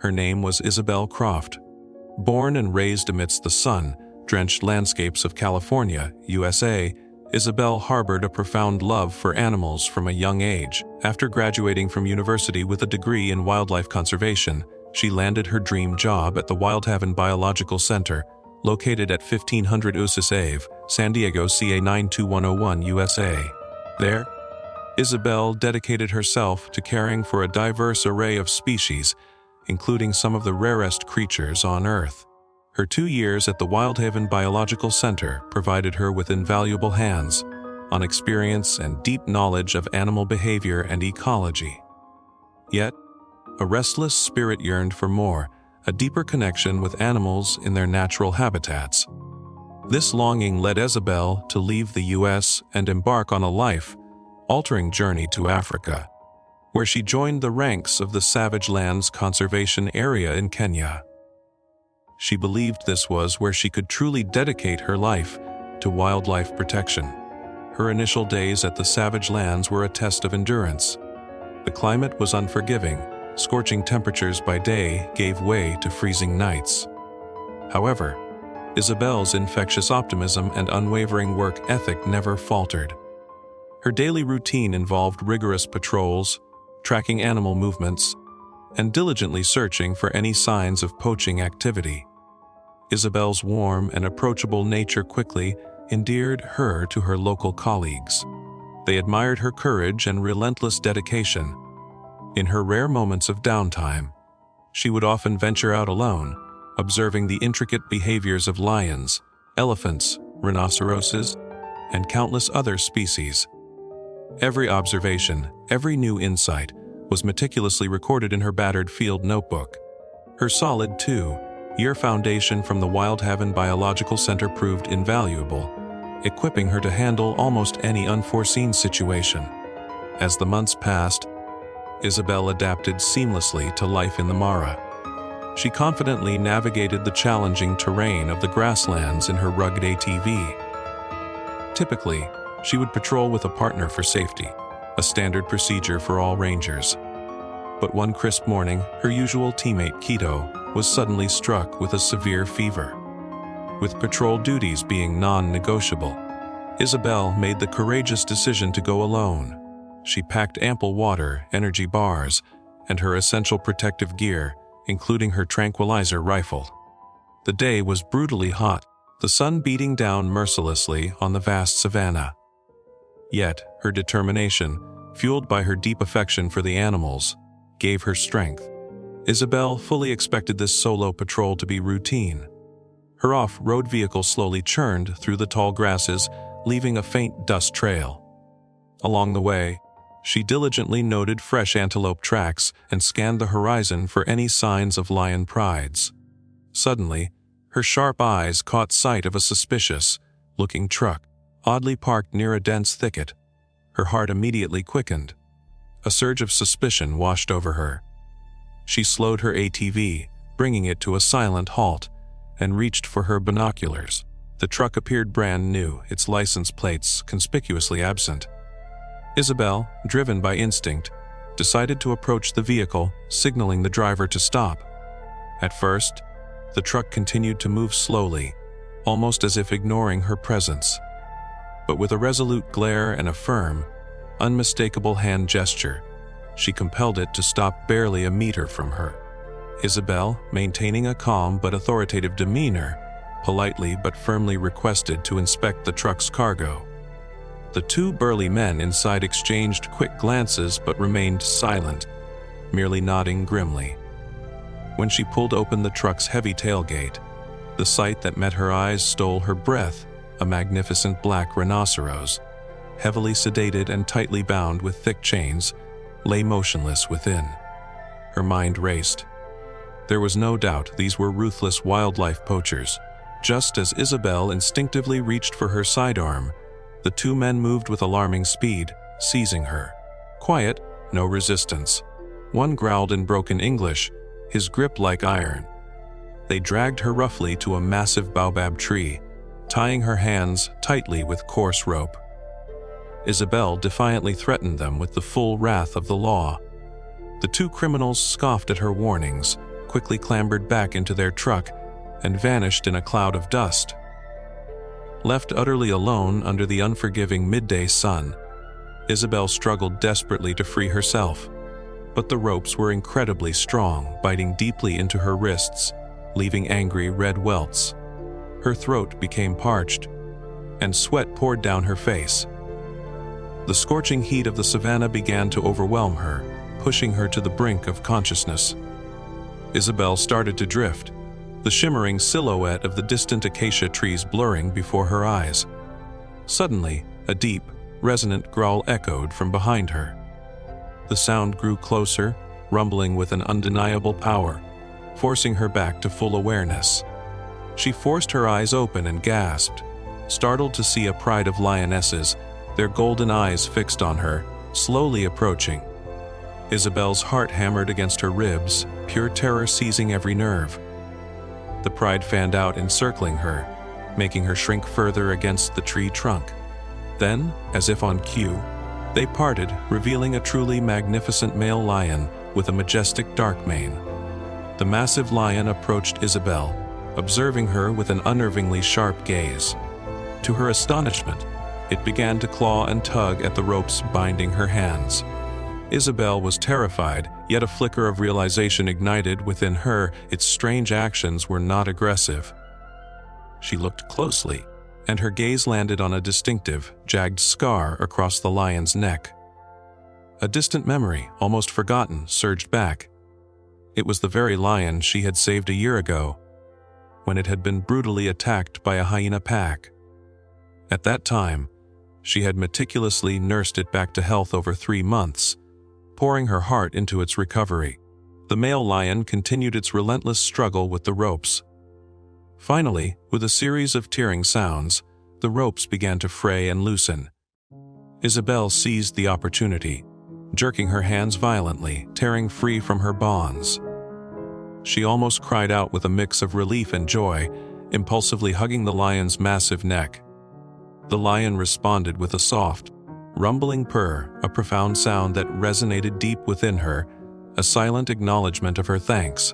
Her name was Isabel Croft. Born and raised amidst the sun-drenched landscapes of California, USA, Isabel harbored a profound love for animals from a young age. After graduating from university with a degree in wildlife conservation, she landed her dream job at the Wildhaven Biological Center, located at 1500 Usis Ave, San Diego, CA 92101, USA. There, Isabel dedicated herself to caring for a diverse array of species, including some of the rarest creatures on Earth. Her 2 years at the Wildhaven Biological Center provided her with invaluable hands-on experience and deep knowledge of animal behavior and ecology. Yet, a restless spirit yearned for more, a deeper connection with animals in their natural habitats. This longing led Isabel to leave the U.S. and embark on a life-altering journey to Africa, where she joined the ranks of the Savage Lands Conservation Area in Kenya. She believed this was where she could truly dedicate her life to wildlife protection. Her initial days at the Savage Lands were a test of endurance. The climate was unforgiving. Scorching temperatures by day gave way to freezing nights. However, Isabel's infectious optimism and unwavering work ethic never faltered. Her daily routine involved rigorous patrols, tracking animal movements, and diligently searching for any signs of poaching activity. Isabel's warm and approachable nature quickly endeared her to her local colleagues. They admired her courage and relentless dedication. In her rare moments of downtime, she would often venture out alone, observing the intricate behaviors of lions, elephants, rhinoceroses, and countless other species. Every observation, every new insight, was meticulously recorded in her battered field notebook. Her solid 2-year foundation from the Wildhaven Biological Center proved invaluable, equipping her to handle almost any unforeseen situation. As the months passed, Isabel adapted seamlessly to life in the Mara. She confidently navigated the challenging terrain of the grasslands in her rugged ATV. Typically, she would patrol with a partner for safety, a standard procedure for all rangers. But one crisp morning, her usual teammate Keto was suddenly struck with a severe fever. With patrol duties being non-negotiable, Isabel made the courageous decision to go alone. She packed ample water, energy bars, and her essential protective gear, including her tranquilizer rifle. The day was brutally hot, the sun beating down mercilessly on the vast savanna. Yet, her determination, fueled by her deep affection for the animals, gave her strength. Isabel fully expected this solo patrol to be routine. Her off-road vehicle slowly churned through the tall grasses, leaving a faint dust trail. Along the way, she diligently noted fresh antelope tracks and scanned the horizon for any signs of lion prides. Suddenly, her sharp eyes caught sight of a suspicious-looking truck, oddly parked near a dense thicket. Her heart immediately quickened. A surge of suspicion washed over her. She slowed her ATV, bringing it to a silent halt, and reached for her binoculars. The truck appeared brand new, its license plates conspicuously absent. Isabel, driven by instinct, decided to approach the vehicle, signaling the driver to stop. At first, the truck continued to move slowly, almost as if ignoring her presence. But with a resolute glare and a firm, unmistakable hand gesture, she compelled it to stop barely a meter from her. Isabel, maintaining a calm but authoritative demeanor, politely but firmly requested to inspect the truck's cargo. The two burly men inside exchanged quick glances but remained silent, merely nodding grimly. When she pulled open the truck's heavy tailgate, the sight that met her eyes stole her breath, a magnificent black rhinoceros, heavily sedated and tightly bound with thick chains, lay motionless within. Her mind raced. There was no doubt these were ruthless wildlife poachers. Just as Isabel instinctively reached for her sidearm, the two men moved with alarming speed, seizing her. Quiet, no resistance. One growled in broken English, his grip like iron. They dragged her roughly to a massive baobab tree, tying her hands tightly with coarse rope. Isabel defiantly threatened them with the full wrath of the law. The two criminals scoffed at her warnings, quickly clambered back into their truck and vanished in a cloud of dust. Left utterly alone under the unforgiving midday sun, Isabel struggled desperately to free herself, but the ropes were incredibly strong, biting deeply into her wrists, leaving angry red welts. Her throat became parched, and sweat poured down her face. The scorching heat of the savannah began to overwhelm her, pushing her to the brink of consciousness. Isabel started to drift, the shimmering silhouette of the distant acacia trees blurring before her eyes. Suddenly, a deep, resonant growl echoed from behind her. The sound grew closer, rumbling with an undeniable power, forcing her back to full awareness. She forced her eyes open and gasped, startled to see a pride of lionesses, their golden eyes fixed on her, slowly approaching. Isabel's heart hammered against her ribs, pure terror seizing every nerve. The pride fanned out, encircling her, making her shrink further against the tree trunk. Then, as if on cue, they parted, revealing a truly magnificent male lion with a majestic dark mane. The massive lion approached Isabel, observing her with an unnervingly sharp gaze. To her astonishment, it began to claw and tug at the ropes binding her hands. Isabel was terrified, yet a flicker of realization ignited within her. Its strange actions were not aggressive. She looked closely, and her gaze landed on a distinctive, jagged scar across the lion's neck. A distant memory, almost forgotten, surged back. It was the very lion she had saved a year ago, when it had been brutally attacked by a hyena pack. At that time, she had meticulously nursed it back to health over 3 months, pouring her heart into its recovery. The male lion continued its relentless struggle with the ropes. Finally, with a series of tearing sounds, the ropes began to fray and loosen. Isabel seized the opportunity, jerking her hands violently, tearing free from her bonds. She almost cried out with a mix of relief and joy, impulsively hugging the lion's massive neck. The lion responded with a soft, rumbling purr, a profound sound that resonated deep within her, a silent acknowledgement of her thanks.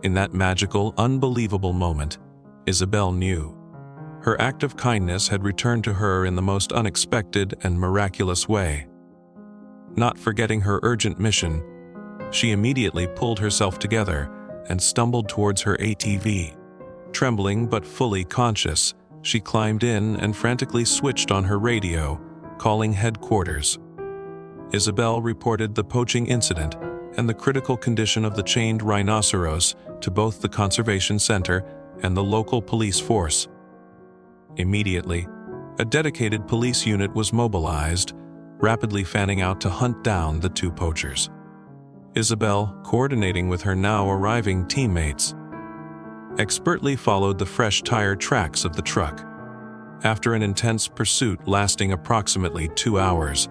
In that magical, unbelievable moment, Isabel knew. Her act of kindness had returned to her in the most unexpected and miraculous way. Not forgetting her urgent mission, she immediately pulled herself together and stumbled towards her ATV. Trembling but fully conscious, she climbed in and frantically switched on her radio, calling headquarters. Isabel reported the poaching incident and the critical condition of the chained rhinoceros to both the conservation center and the local police force. Immediately, a dedicated police unit was mobilized, rapidly fanning out to hunt down the 2 poachers. Isabel, coordinating with her now arriving teammates, expertly followed the fresh tire tracks of the truck. After an intense pursuit lasting approximately 2 hours,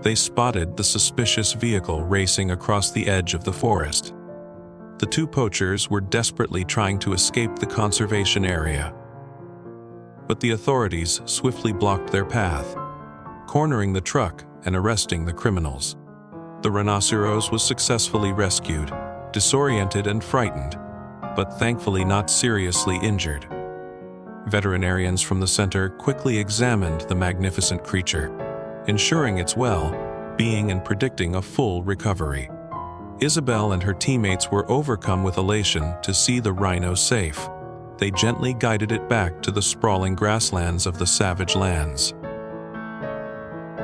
they spotted the suspicious vehicle racing across the edge of the forest. The 2 poachers were desperately trying to escape the conservation area, but the authorities swiftly blocked their path, cornering the truck and arresting the criminals. The rhinoceros was successfully rescued, disoriented and frightened, but thankfully not seriously injured. Veterinarians from the center quickly examined the magnificent creature, ensuring its well-being and predicting a full recovery. Isabel and her teammates were overcome with elation to see the rhino safe. They gently guided it back to the sprawling grasslands of the savage lands.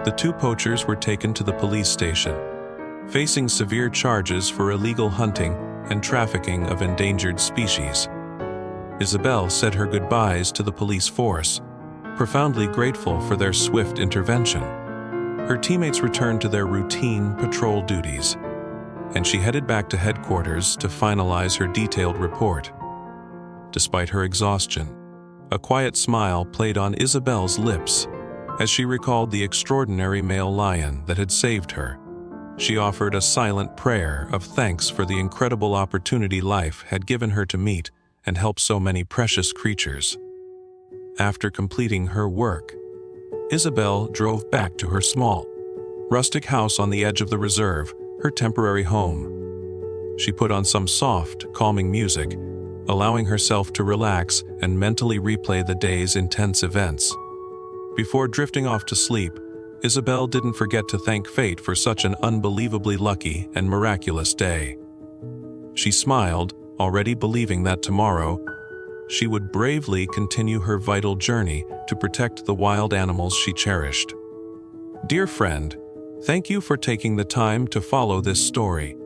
The 2 poachers were taken to the police station, facing severe charges for illegal hunting and trafficking of endangered species. Isabel said her goodbyes to the police force, profoundly grateful for their swift intervention. Her teammates returned to their routine patrol duties, and she headed back to headquarters to finalize her detailed report. Despite her exhaustion, a quiet smile played on Isabel's lips as she recalled the extraordinary male lion that had saved her. She offered a silent prayer of thanks for the incredible opportunity life had given her to meet and help so many precious creatures. After completing her work, Isabel drove back to her small, rustic house on the edge of the reserve, her temporary home. She put on some soft, calming music, allowing herself to relax and mentally replay the day's intense events. Before drifting off to sleep, Isabel didn't forget to thank fate for such an unbelievably lucky and miraculous day. She smiled, already believing that tomorrow, she would bravely continue her vital journey to protect the wild animals she cherished. Dear friend, thank you for taking the time to follow this story.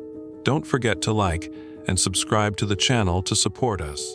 Don't forget to like and subscribe to the channel to support us.